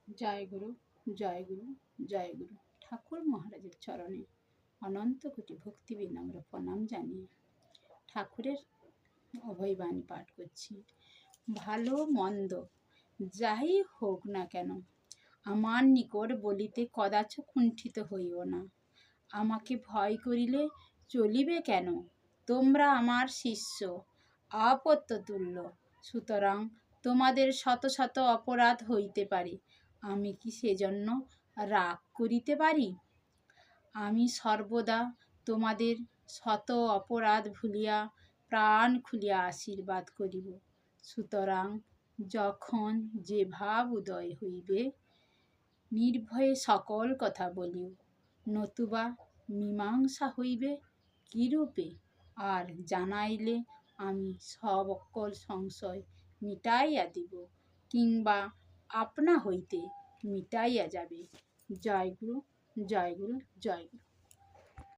জয় গুরু, জয় গুরু, জয় গুরু। ঠাকুর মহারাজের চরণে অনন্ত কোটি ভক্তি বিনম্র প্রণাম জানিয়ে ঠাকুরের অভয়বাণী পাঠ করছি। ভালো মন্দ যাই হোক না কেন, আমার নিকট বলিতে কদাচ কুণ্ঠিত হইও না। আমাকে ভয় করিলে চলিবে কেন? তোমরা আমার শিষ্য, আপত্যতুল্য। সুতরাং তোমাদের শত শত অপরাধ হইতে পারে, আমি কি সেজন্য রাগ করিতে পারি? আমি সর্বদা তোমাদের শত অপরাধ ভুলিয়া প্রাণ খুলিয়া আশীর্বাদ করিব। সুতরাং যখন যে ভাব উদয় হইবে, নির্ভয়ে সকল কথা বলিও, নতুবা মীমাংসা হইবে কিরূপে? আর জানাইলে আমি সকল সংশয় মিটাইয়া দিব, কিংবা আপনা হইতে মিটাইয়া যাবে। জয় গুরু, জয় গুরু, জয় গুরু।